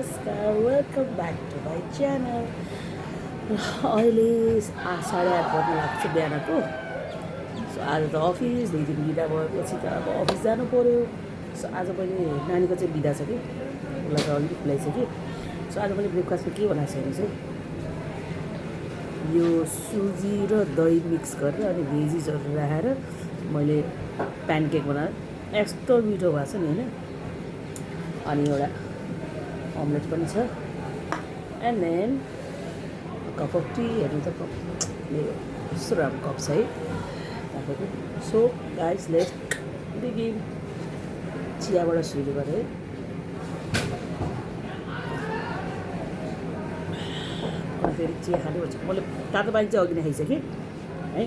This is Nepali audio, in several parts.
नमस्कार welcome back to my channel. अहिले 8:30 बज्नु लाग्छ बिहानको। सो आज त अफिस 2 दिन बिदा भएपछि त अब अफिस जानु पऱ्यो। सो आज मैले नानीको चाहिँ बिदा छ कि उसलाई त अलिक खुलाइसकेँ। सो आज मैले ब्रेकफास्टमा के बनाएको छु भने चाहिँ यो सुजी र दही मिक्स गरेर अनि भेजिसहरू राखेर मैले प्यानकेक बनाएर यस्तो मिठो भएको छ नि होइन। अनि एउटा अमलेट पनि छ and then cup of tea. हेर्नु त कप मेरो यस्तो राम्रो कप छ है राखेको। So guys let's begin. चियाबाट सुरु गरेँ। फेरि चिया खानु भन्छ मैले तातो पानी चाहिँ अघि नै खाइसकेँ है।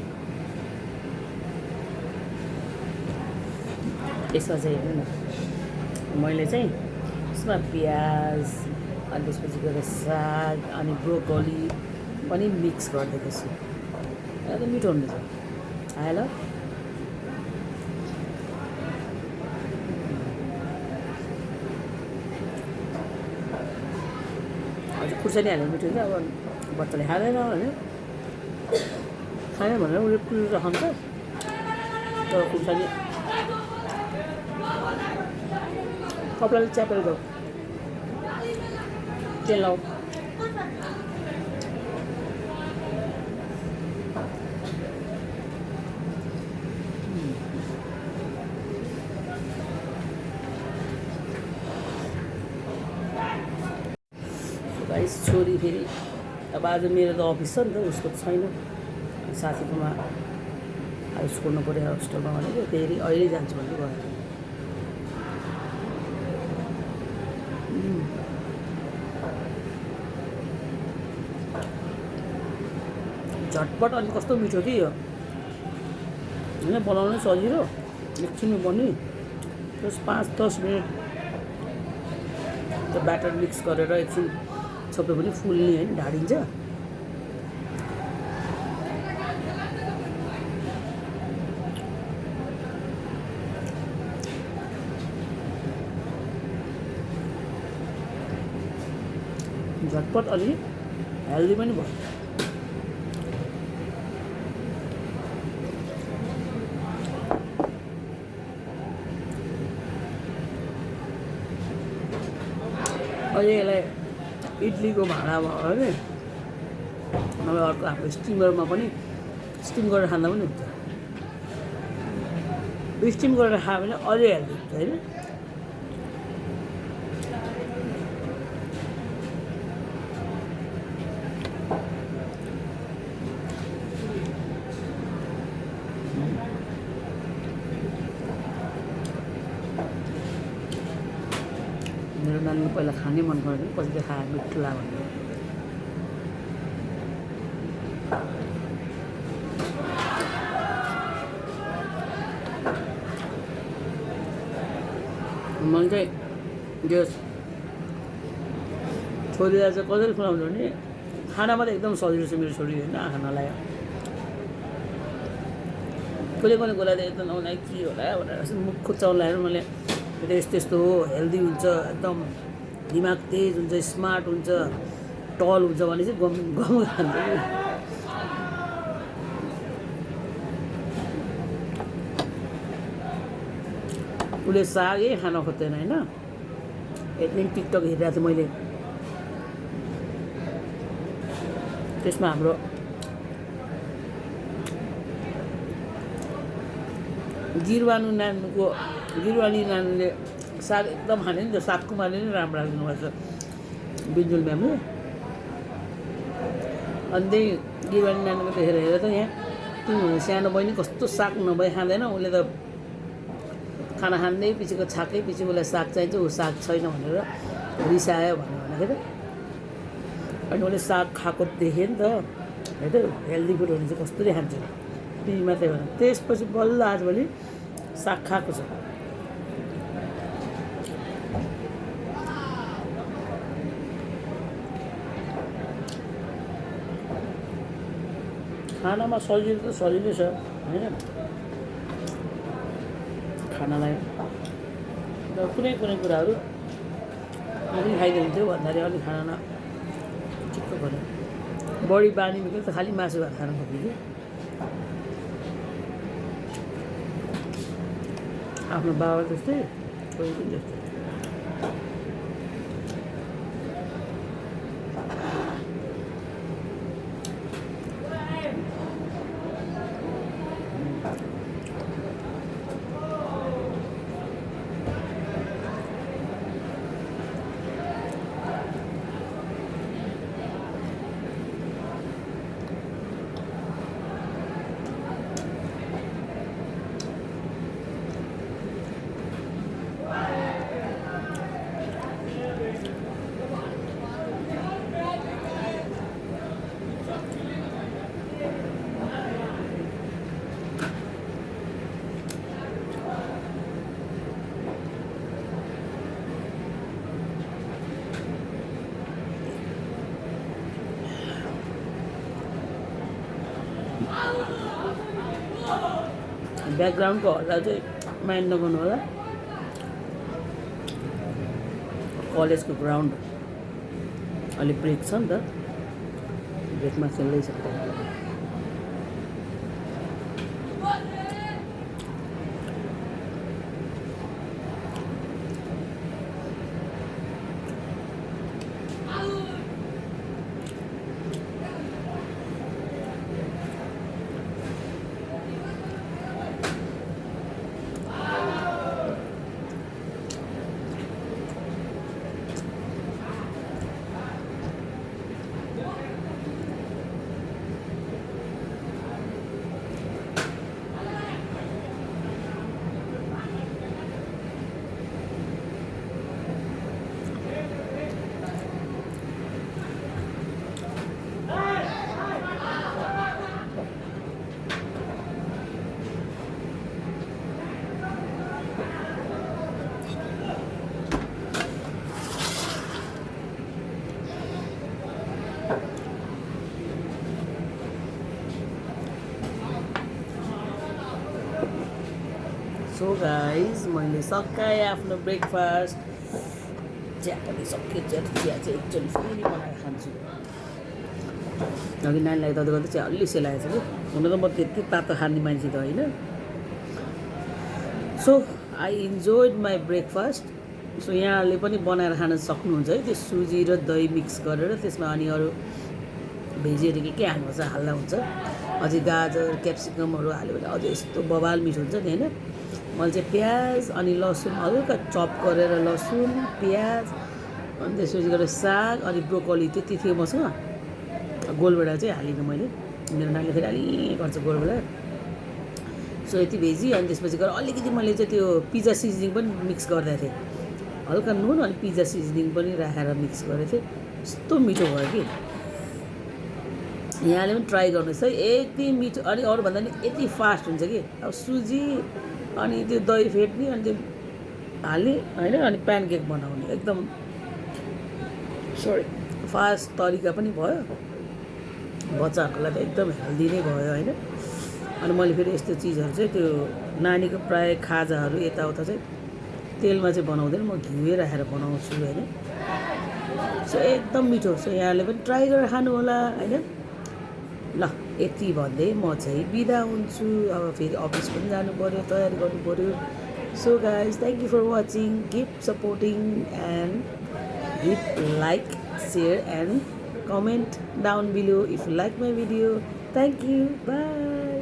यसमा चाहिँ हेर्नु न मैले चाहिँ यसमा प्याज अनि त्यसपछि गएर साग अनि ब्रोकोली पनि मिक्स गरिदिएको छु। एकदम मिठो हुँदैछ आयो ल। हजुर खुर्सानी हालेर मिठो हुन्छ। अब बच्चाले खाँदैन होइन, खाएन भनेर उसले पुरेर खान्छ तर खुर्सानी कपडाले च्यापेर जाऊ तेल लाऊ। गाइस छोरी फेरि अब आज मेरो त अफिस छ नि त, उसको छैन, साथीकोमा अब छोड्नु पऱ्यो होस्टेलमा भनेको। फेरि अहिले जान्छु भन्दै गयो। झटपट अनि कस्तो मिठो कि यो होइन, बनाउनै सजिलो, एकछिनमा बन्ने। जस्ट 5-10 मिनट त्यो ब्याटर मिक्स गरेर एकछिन छोप्यो भने फुल्ने होइन, ढाडिन्छ। झटपट अलि हेल्दी पनि भयो। अहिले यसलाई इडलीको भाँडामा होइन, नभए अर्को हाम्रो स्टिमरमा पनि स्टिम गरेर खाँदा पनि हुन्छ। स्टिम गरेर खायो भने अझै हेल्दी हुन्छ होइन। मेरो नानीले पहिला खानै मन गर्दैन, पछि त खाएर मिठो लाग्यो भने मैले चाहिँ यो छोरीलाई चाहिँ कसरी खुवाउँछु भने खानामा त एकदम सजिलो छ मेरो छोरी होइन, आँखा नलाग्यो। कुनै कुनै कुरा त एकदम नहुँदा के होला भनेर मुख खुच्चाउनु लाग्यो। मैले यस्तो यस्तो हो, हेल्दी हुन्छ, एकदम दिमाग तेज हुन्छ, स्मार्ट हुन्छ, टल हुन्छ भने चाहिँ गम खान्छ। उसले सागै खान खोज्दैन होइन। एकदिन टिकटक हेरिरहेको थिएँ मैले, त्यसमा हाम्रो गिरवानी नानीले साग एकदम खाने नि त, सागकुमारले नै राम्रो राखिदिनु भएको छ बिन्जुल म्यामले। अनि त्यही गिरवानी नानीको त हेरेर त यहाँ सानो बहिनी कस्तो साग नभए खाँदैन, उसले त खाना खाँदै पछिको छाकै पछि उसलाई साग चाहिन्छ, ऊ साग छैन भनेर रिसायो भन्दाखेरि अनि उसले साग खाएको देखेँ नि त। हेर हेल्दी फुड भने चाहिँ कस्तरी खान्छ टिभी मात्रै भएर। त्यसपछि बल्ल आजभोलि साग खाएको छ। खानामा सजिलो त सजिलै छ होइन, खानालाई र कुनै कुनै कुराहरू अलिक खाइदिन्थ्यो भन्दाखेरि अलिक खाना ठिक्क पऱ्यो बढी बानी निक्ल्यो त खालि मासु भात खान खोज्यो कि आफ्नो बाबा जस्तै कोही पनि जस्तै ब्याकग्राउन्डको हल्ला चाहिँ माइन्ड नगर्नु होला कलेजको ग्राउन्ड अलि ब्रेक छ नि त ब्रेकमा खेल्दैछ सो गाइज मैले सकाएँ आफ्नो ब्रेकफास्ट चिया पनि सक्यो चिया चाहिँ एकचोटि फेरि बनाएर खान्छु अघि नानीलाई गर्दा गर्दा चिया अलि सेलाएको छ कि हुन त म त्यति तातो खाने मान्छे त होइन so I enjoyed my breakfast so यहाँले पनि बनाएर खान सक्नुहुन्छ है त्यो सुजी र दही मिक्स गरेर त्यसमा अनि अरू भेजीहरू के हाल्नुपर्छ हाल्दा हुन्छ अझै गाजर क्याप्सिकमहरू हाल्यो भने अझै यस्तो बबाल मिठो हुन्छ नि होइन मैले चाहिँ प्याज अनि लसुन हल्का चप गरेर लसुन प्याज अनि त्यसपछि गरेर साग अनि ब्रोकली त्यति थियो मसँग गोलभेडा चाहिँ हालिनँ मैले मेरो नानीले फेरि अलिक गर्छ गोलभेडा सो यति भेजी अनि त्यसपछि गएर अलिकति मैले चाहिँ त्यो पिज्जा सिजनिङ पनि मिक्स गर्दै थिएँ हल्का नुन अनि पिज्जा सिजनिङ पनि राखेर मिक्स गरेको थिएँ यस्तो मिठो भयो कि यहाँले पनि ट्राई गर्नुहोस् है यति मिठो अनि अरूभन्दा नि यति फास्ट हुन्छ कि अब सुजी अनि त्यो दही फेट्ने अनि त्यो हाल्ने होइन अनि प्यानकेक बनाउने एकदम सरी फास्ट तरिका पनि भयो बच्चाहरूको लागि एकदम हेल्दी नै भयो होइन अनि मैले फेरि यस्तो चिजहरू चाहिँ त्यो नानीको प्रायः खाजाहरू यताउता चाहिँ तेलमा चाहिँ बनाउँदैन म घिउ राखेर बनाउँछु होइन सो एकदम मिठो सो यहाँले पनि ट्राई गरेर खानु होला होइन ल यति भन्दै म चाहिँ बिदा हुन्छु अब फेरि अफिस पनि जानु पऱ्यो तयारी गर्नु पऱ्यो so guys thank you for watching keep supporting and give like share and comment down below if you like my video. Thank you. Bye.